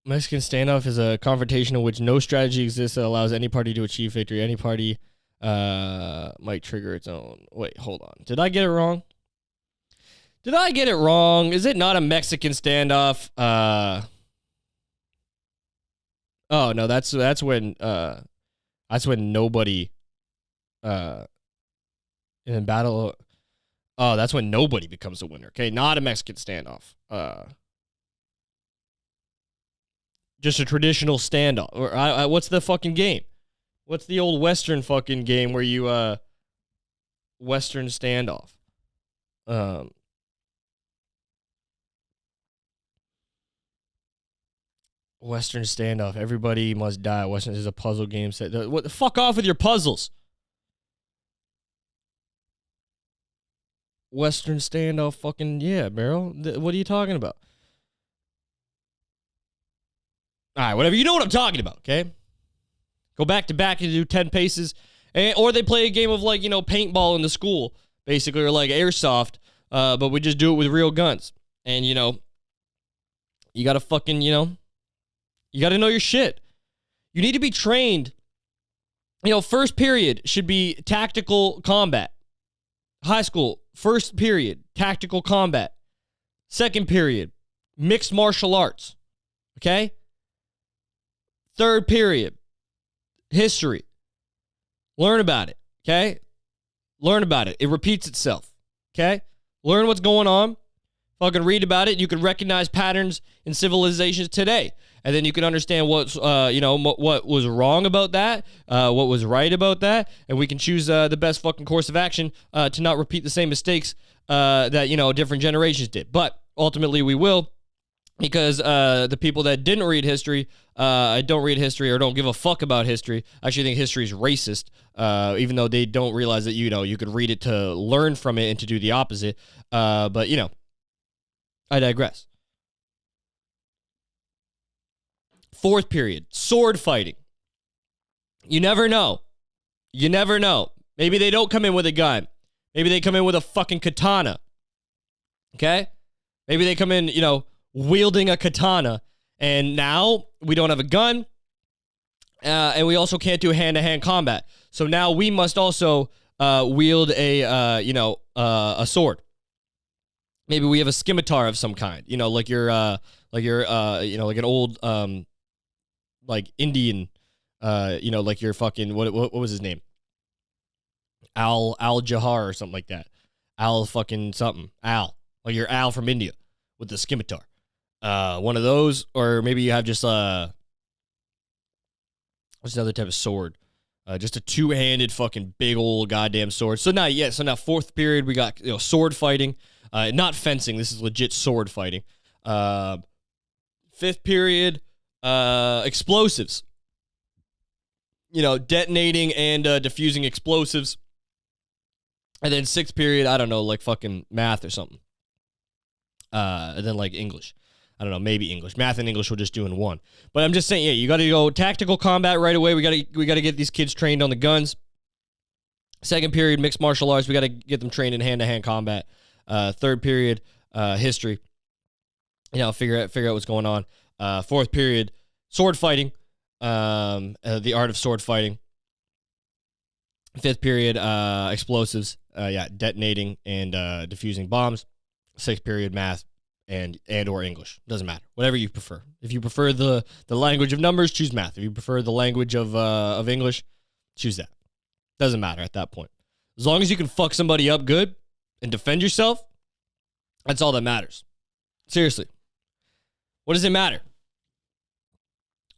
A: Mexican standoff is a confrontation in which no strategy exists that allows any party to achieve victory. Any party might trigger its own. Wait, hold on. Did I get it wrong? Did I get it wrong? Is it not a Mexican standoff? Oh no, that's when nobody in a battle. Oh, that's when nobody becomes the winner. Okay, not a Mexican standoff. Just a traditional standoff. Or what's the fucking game? What's the old Western fucking game where you Western standoff? Western standoff. Everybody must die. Western is a puzzle game set. What the fuck off with your puzzles? Western standoff. Fucking yeah, Meryl. What are you talking about? All right, whatever. You know what I'm talking about, okay? Go back to back and do 10 paces. Or they play a game of, like, paintball in the school, basically, or like airsoft, but we just do it with real guns. And, you got to fucking, you got to know your shit. You need to be trained. First period should be tactical combat. High school, first period, tactical combat. Second period, mixed martial arts. Okay? Third period, history. Learn about it, okay? Learn about it. It repeats itself, okay? Learn what's going on. Fucking read about it. You can recognize patterns in civilizations today. And then you can understand what's, what was wrong about that, what was right about that. And we can choose the best fucking course of action to not repeat the same mistakes that, different generations did. But ultimately we will. Because the people that didn't read history, don't read history or don't give a fuck about history, actually think history is racist, even though they don't realize that, you could read it to learn from it and to do the opposite. But, I digress. Fourth period, sword fighting. You never know. You never know. Maybe they don't come in with a gun. Maybe they come in with a fucking katana. Okay? Maybe they come in, wielding a katana, and now we don't have a gun, and we also can't do hand-to-hand combat. So now we must also wield a sword. Maybe we have a scimitar of some kind, like an old like Indian, like your fucking what was his name? Al Jahar or something like that. Al fucking something. Al, like your Al from India with the scimitar. One of those, or maybe you have just what's another type of sword? Just a two-handed fucking big old goddamn sword. So now fourth period we got sword fighting, not fencing. This is legit sword fighting. Fifth period, explosives. Detonating and diffusing explosives. And then sixth period, I don't know, like fucking math or something. And then like English. I don't know, maybe English. Math and English we'll just do in one. But I'm just saying, yeah, you got to go tactical combat right away. We got to get these kids trained on the guns. Second period, mixed martial arts. We got to get them trained in hand-to-hand combat. Third period, history. Figure out what's going on. Fourth period, sword fighting. The art of sword fighting. Fifth period, explosives. Detonating and diffusing bombs. Sixth period, math. And or English. Doesn't matter. Whatever you prefer. If you prefer the language of numbers, choose math. If you prefer the language of English, choose that. Doesn't matter at that point. As long as you can fuck somebody up good and defend yourself, that's all that matters. Seriously. What does it matter?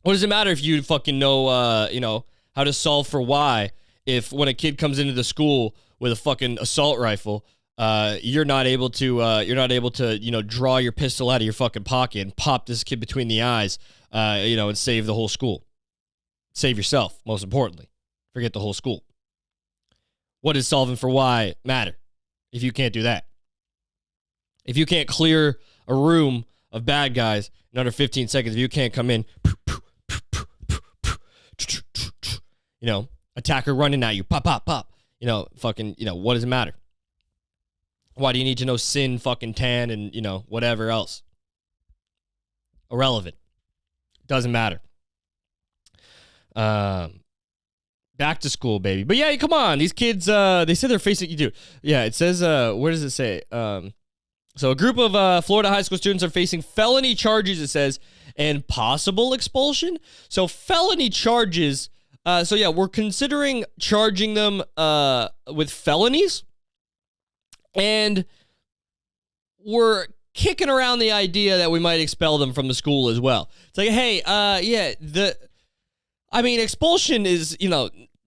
A: What does it matter if you fucking know how to solve for Y if when a kid comes into the school with a fucking assault rifle, you're not able to draw your pistol out of your fucking pocket and pop this kid between the eyes, and save the whole school. Save yourself, most importantly. Forget the whole school. What does solving for Y matter if you can't do that? If you can't clear a room of bad guys in under 15 seconds, if you can't come in, attacker running at you, pop, pop, pop, what does it matter? Why do you need to know sin, fucking tan, and, whatever else? Irrelevant. Doesn't matter. Back to school, baby. But yeah, come on. These kids, they said they're facing, you do. Yeah, it says, where does it say? So a group of Florida high school students are facing felony charges, it says, and possible expulsion. So felony charges. So yeah, we're considering charging them with felonies. And we're kicking around the idea that we might expel them from the school as well. It's like, hey, expulsion is,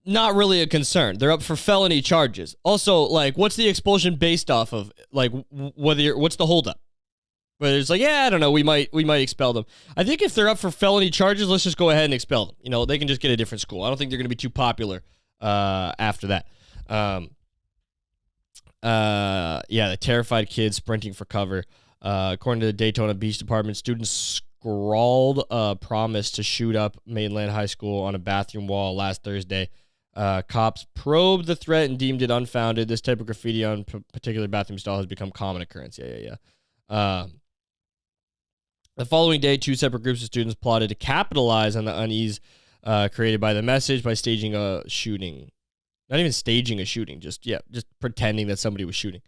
A: not really a concern. They're up for felony charges. Also, like, what's the expulsion based off of? Like, what's the holdup? Whether it's like, yeah, I don't know, we might expel them. I think if they're up for felony charges, let's just go ahead and expel them. They can just get a different school. I don't think they're going to be too popular after that. The terrified kids sprinting for cover. According to the Daytona Beach Department, students scrawled a promise to shoot up Mainland High School on a bathroom wall last Thursday. Cops probed the threat and deemed it unfounded. This type of graffiti on particular bathroom stall has become common occurrence. The following day, two separate groups of students plotted to capitalize on the unease created by the message by staging a shooting. Not even staging a shooting, just pretending that somebody was shooting.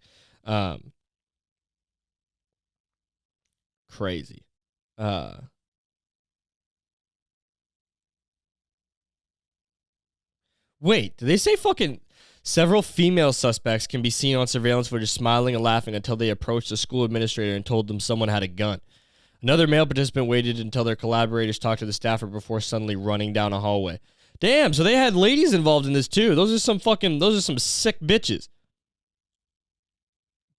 A: Crazy. Wait, did they say fucking several female suspects can be seen on surveillance footage smiling and laughing until they approached the school administrator and told them someone had a gun? Another male participant waited until their collaborators talked to the staffer before suddenly running down a hallway. Damn, so they had ladies involved in this too. Those are some sick bitches.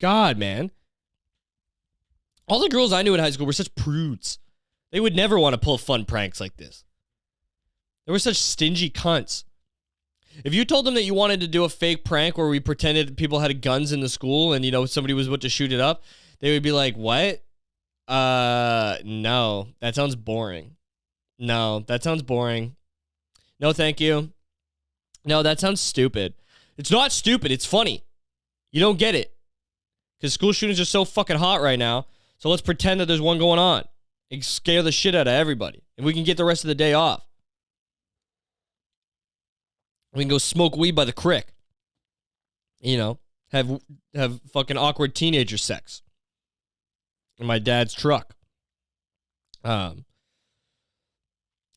A: God, man. All the girls I knew in high school were such prudes. They would never want to pull fun pranks like this. They were such stingy cunts. If you told them that you wanted to do a fake prank where we pretended people had guns in the school and, somebody was about to shoot it up, they would be like, what? No, that sounds boring. No, that sounds boring. No, thank you. No, that sounds stupid. It's not stupid. It's funny. You don't get it. Because school shootings are so fucking hot right now. So let's pretend that there's one going on. And scare the shit out of everybody. And we can get the rest of the day off. We can go smoke weed by the crick. Have fucking awkward teenager sex. In my dad's truck. The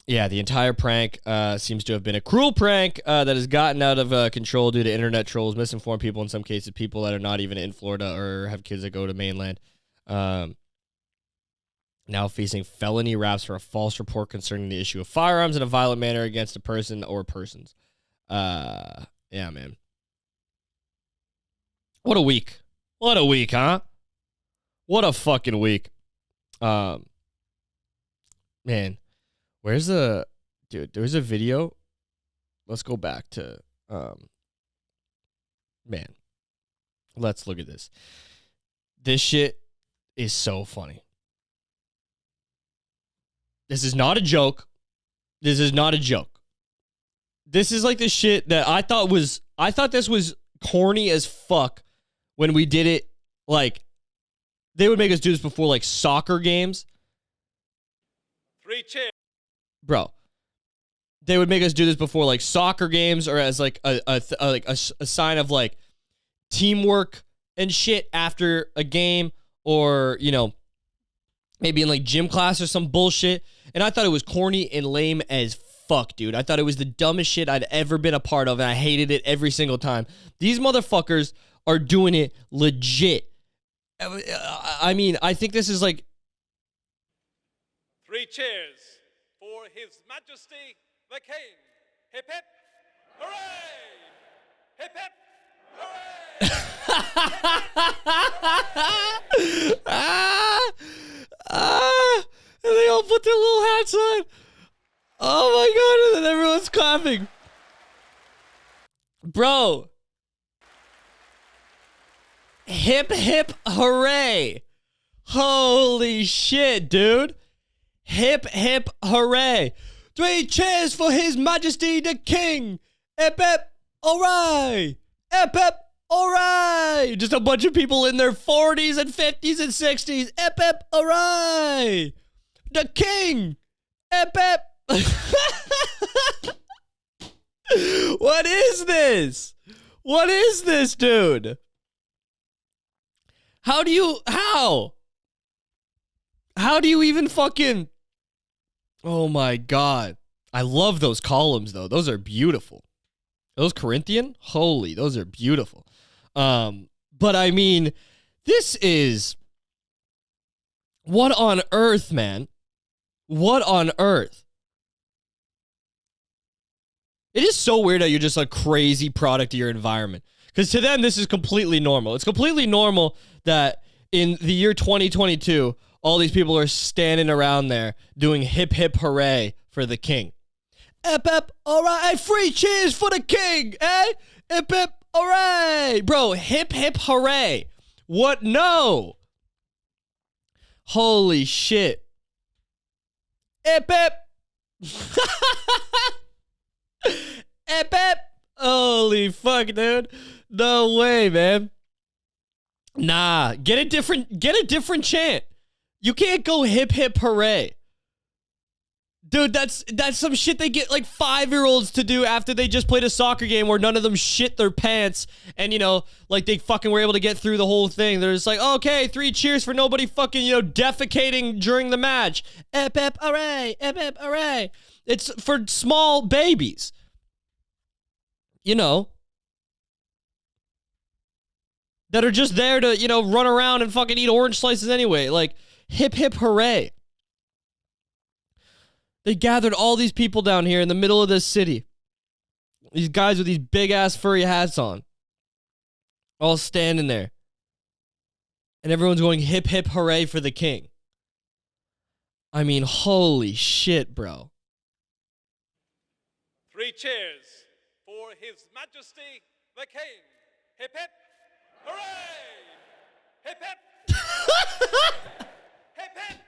A: entire prank seems to have been a cruel prank that has gotten out of control due to internet trolls, misinformed people, in some cases, people that are not even in Florida or have kids that go to mainland. Now facing felony raps for a false report concerning the issue of firearms in a violent manner against a person or persons. Yeah, man. What a week. What a week, huh? What a fucking week. Man. Where's the... Dude, there's a video. Let's go back to... Man. Let's look at this. This shit is so funny. This is not a joke. This is not a joke. This is like the shit that I thought this was corny as fuck when we did it. Like, they would make us do this before, like, soccer games.
F: 3 cheers.
A: Bro, they would make us do this before, like, soccer games or as, like, a sign of, like, teamwork and shit after a game or, maybe in, like, gym class or some bullshit. And I thought it was corny and lame as fuck, dude. I thought it was the dumbest shit I'd ever been a part of, and I hated it every single time. These motherfuckers are doing it legit. I mean, I think this is like...
F: 3 cheers for His Majesty the King. Hip hip, hooray! Hip hip, hooray!
A: And they all put their little hats on. Oh my god, and then everyone's clapping. Bro. Hip hip hooray. Holy shit, dude. Hip hip hooray. 3 cheers for His Majesty the King. Hip hip hooray. Hip hip hooray. Just a bunch of people in their 40s and 50s and 60s. Hip hip hooray. The King. Ep, ep. What is this? What is this, dude? How do you even fucking... Oh my God. I love those columns though. Those are beautiful. Those Corinthian? Holy, those are beautiful. But I mean, this is... What on earth, man? What on earth? It is so weird that you're just a crazy product of your environment. Because to them, this is completely normal. It's completely normal that in the year 2022, all these people are standing around there doing hip, hip, hooray for the king. Ep, ep, all right, free cheers for the king, eh? Hip, hip, hooray. Bro, hip, hip, hooray. What? No. Holy shit. Ep, ep. Ep, ep. Holy fuck, dude. No way, man. Nah, get a different chant. You can't go hip hip hooray. Dude, that's some shit they get like 5-year-olds to do after they just played a soccer game where none of them shit their pants and, you know, like they fucking were able to get through the whole thing. They're just like, okay, 3 cheers for nobody fucking, you know, defecating during the match. Ep, ep, hooray, ep, ep, hooray. It's for small babies. You know, that are just there to, you know, run around and fucking eat orange slices anyway. Like, hip, hip, hooray. They gathered all these people down here in the middle of this city. These guys with these big-ass furry hats on. All standing there. And everyone's going hip, hip, hooray for the king. I mean, holy shit, bro.
F: 3 cheers for His Majesty the King. Hip hip, hooray! Hip hip! Hip hip,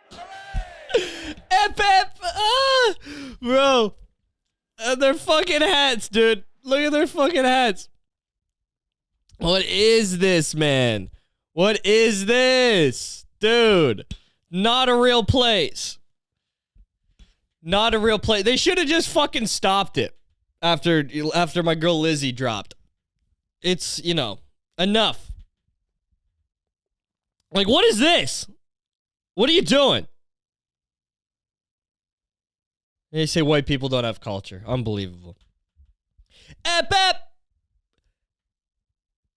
F: hooray!
A: Ep, ep, ah! Bro. Their fucking hats, dude. Look at their fucking hats. What is this, man? What is this? Dude. Not a real place. Not a real place. They should have just fucking stopped it after my girl Lizzie dropped. It's, you know, enough. Like, what is this? What are you doing? They say white people don't have culture. Unbelievable. Ep, ep.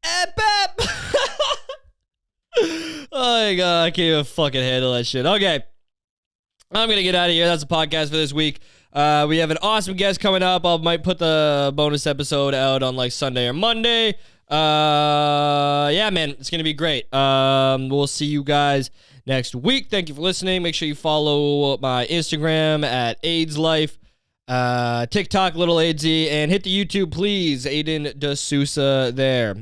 A: Ep, ep. Oh my God, I can't even fucking handle that shit. Okay. I'm going to get out of here. That's the podcast for this week. We have an awesome guest coming up. I might put the bonus episode out on like Sunday or Monday. Yeah, man, it's going to be great. We'll see you guys next week. Thank you for listening. Make sure you follow my Instagram at AIDS Life, TikTok, Little AidZ, and hit the YouTube, please. Aiden D'Souza there.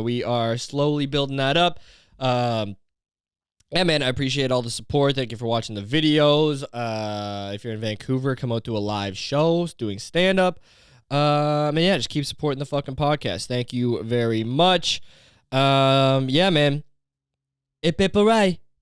A: We are slowly building that up. Yeah, man, I appreciate all the support. Thank you for watching the videos. If you're in Vancouver, come out to a live show doing stand-up. And yeah, just keep supporting the fucking podcast. Thank you very much. Yeah, man. Hip hip hooray.